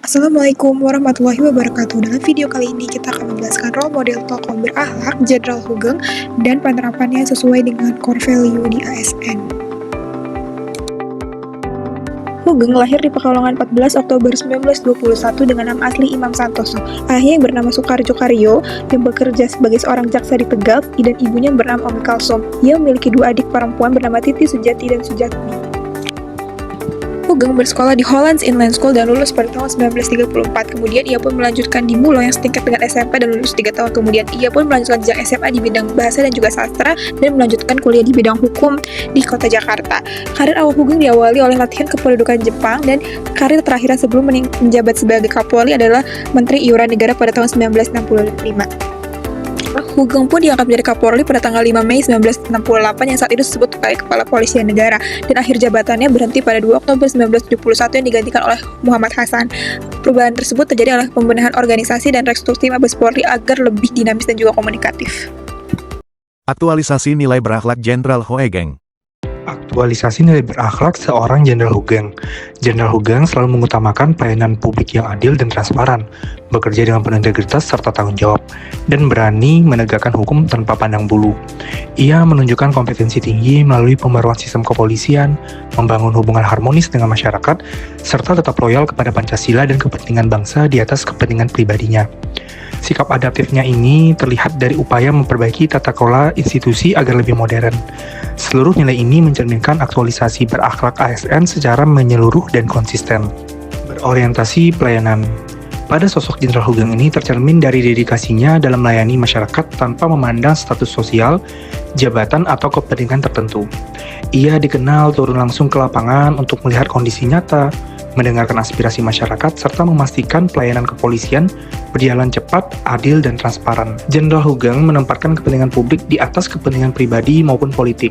Assalamualaikum warahmatullahi wabarakatuh. Dalam video kali ini kita akan menjelaskan role model tokoh berakhlak Jenderal Hugeng dan penerapannya sesuai dengan core value di ASN. Hugeng lahir di Pekalongan 14 Oktober 1921 dengan nama asli Imam Santoso. Ayahnya yang bernama Sukarjo Karyo yang bekerja sebagai seorang jaksa di Tegal, dan ibunya yang bernama Umi Kalsom. Ia memiliki dua adik perempuan bernama Titi Sujati dan Sujatmi. Hugeng bersekolah di Hollands Inland School dan lulus pada tahun 1934. Kemudian ia pun melanjutkan di Mulo yang setingkat dengan SMP dan lulus 3 tahun kemudian. Ia pun melanjutkan jenjang SMA di bidang bahasa dan juga sastra dan melanjutkan kuliah di bidang hukum di kota Jakarta. Karir awal Hugeng diawali oleh latihan kependudukan Jepang, dan karir terakhirnya sebelum menjabat sebagai Kapolri adalah Menteri Iuran Negara pada tahun 1965. Hugeng pun diangkat menjadi Kapolri pada tanggal 5 Mei 1968 yang saat itu disebut sebagai Kepala Kepolisian Negara, dan akhir jabatannya berhenti pada 2 Oktober 1971 yang digantikan oleh Muhammad Hasan. Perubahan tersebut terjadi oleh pembenahan organisasi dan restruktur Mabes Polri agar lebih dinamis dan juga komunikatif. Aktualisasi nilai berakhlak Jenderal Hugeng. Aktualisasi nilai berakhlak seorang Jenderal Hugeng. Jenderal Hugeng selalu mengutamakan pelayanan publik yang adil dan transparan, bekerja dengan penuh integritas serta tanggung jawab, dan berani menegakkan hukum tanpa pandang bulu. Ia menunjukkan kompetensi tinggi melalui pembaruan sistem kepolisian, membangun hubungan harmonis dengan masyarakat, serta tetap loyal kepada Pancasila dan kepentingan bangsa di atas kepentingan pribadinya. Sikap adaptifnya ini terlihat dari upaya memperbaiki tata kelola institusi agar lebih modern. Seluruh nilai ini mencerminkan aktualisasi berakhlak ASN secara menyeluruh dan konsisten. Berorientasi pelayanan. Pada sosok Jenderal Hugeng ini tercermin dari dedikasinya dalam melayani masyarakat tanpa memandang status sosial, jabatan, atau kepentingan tertentu. Ia dikenal turun langsung ke lapangan untuk melihat kondisi nyata, mendengarkan aspirasi masyarakat, serta memastikan pelayanan kepolisian berjalan cepat, adil, dan transparan. Jenderal Hugeng menempatkan kepentingan publik di atas kepentingan pribadi maupun politik,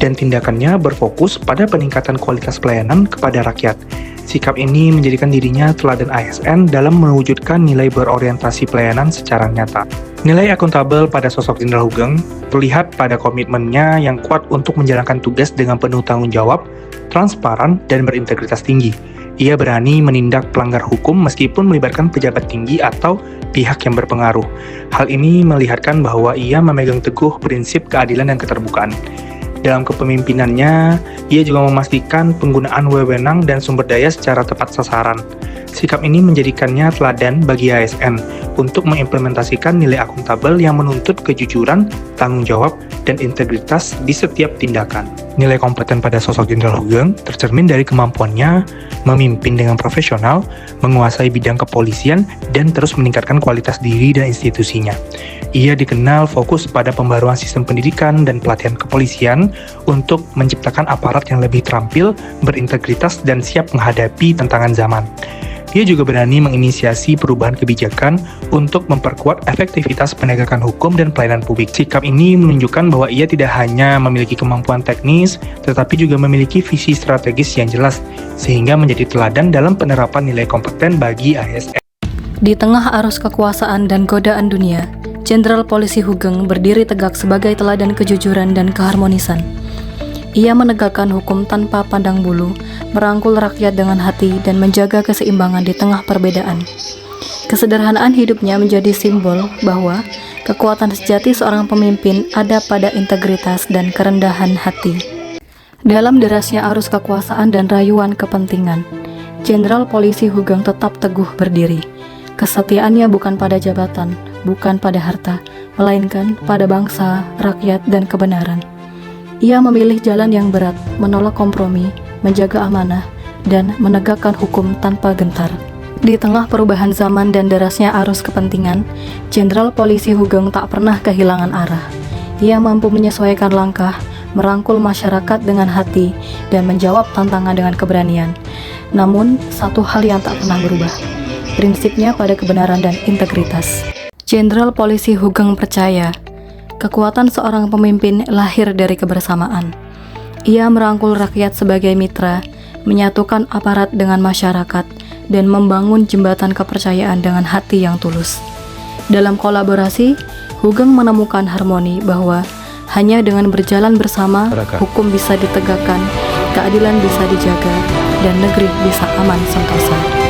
dan tindakannya berfokus pada peningkatan kualitas pelayanan kepada rakyat. Sikap ini menjadikan dirinya teladan ASN dalam mewujudkan nilai berorientasi pelayanan secara nyata. Nilai akuntabel pada sosok Jenderal Hugeng terlihat pada komitmennya yang kuat untuk menjalankan tugas dengan penuh tanggung jawab, transparan, dan berintegritas tinggi. Ia berani menindak pelanggar hukum meskipun melibatkan pejabat tinggi atau pihak yang berpengaruh. Hal ini melihatkan bahwa ia memegang teguh prinsip keadilan dan keterbukaan. Dalam kepemimpinannya, ia juga memastikan penggunaan wewenang dan sumber daya secara tepat sasaran. Sikap ini menjadikannya teladan bagi ASN untuk mengimplementasikan nilai akuntabel yang menuntut kejujuran, tanggung jawab, dan integritas di setiap tindakan. Nilai kompeten pada sosok Jenderal Hugeng tercermin dari kemampuannya memimpin dengan profesional, menguasai bidang kepolisian, dan terus meningkatkan kualitas diri dan institusinya. Ia dikenal fokus pada pembaruan sistem pendidikan dan pelatihan kepolisian untuk menciptakan aparat yang lebih terampil, berintegritas, dan siap menghadapi tantangan zaman. Ia juga berani menginisiasi perubahan kebijakan untuk memperkuat efektivitas penegakan hukum dan pelayanan publik. Sikap ini menunjukkan bahwa ia tidak hanya memiliki kemampuan teknis, tetapi juga memiliki visi strategis yang jelas, sehingga menjadi teladan dalam penerapan nilai kompeten bagi ASN. Di tengah arus kekuasaan dan godaan dunia, Jenderal Polisi Hugeng berdiri tegak sebagai teladan kejujuran dan keharmonisan. Ia menegakkan hukum tanpa pandang bulu, merangkul rakyat dengan hati, dan menjaga keseimbangan di tengah perbedaan. Kesederhanaan hidupnya menjadi simbol bahwa kekuatan sejati seorang pemimpin ada pada integritas dan kerendahan hati. Dalam derasnya arus kekuasaan dan rayuan kepentingan, Jenderal Polisi Hugeng tetap teguh berdiri. Kesetiaannya bukan pada jabatan, bukan pada harta, melainkan pada bangsa, rakyat, dan kebenaran. Ia memilih jalan yang berat, menolak kompromi, menjaga amanah, dan menegakkan hukum tanpa gentar. Di tengah perubahan zaman dan derasnya arus kepentingan, Jenderal Polisi Hugeng tak pernah kehilangan arah. Ia mampu menyesuaikan langkah, merangkul masyarakat dengan hati, dan menjawab tantangan dengan keberanian. Namun, satu hal yang tak pernah berubah, prinsipnya pada kebenaran dan integritas. Jenderal Polisi Hugeng percaya, kekuatan seorang pemimpin lahir dari kebersamaan. Ia merangkul rakyat sebagai mitra, menyatukan aparat dengan masyarakat, dan membangun jembatan kepercayaan dengan hati yang tulus. Dalam kolaborasi, Hugeng menemukan harmoni bahwa hanya dengan berjalan bersama, hukum bisa ditegakkan, keadilan bisa dijaga, dan negeri bisa aman sentosa.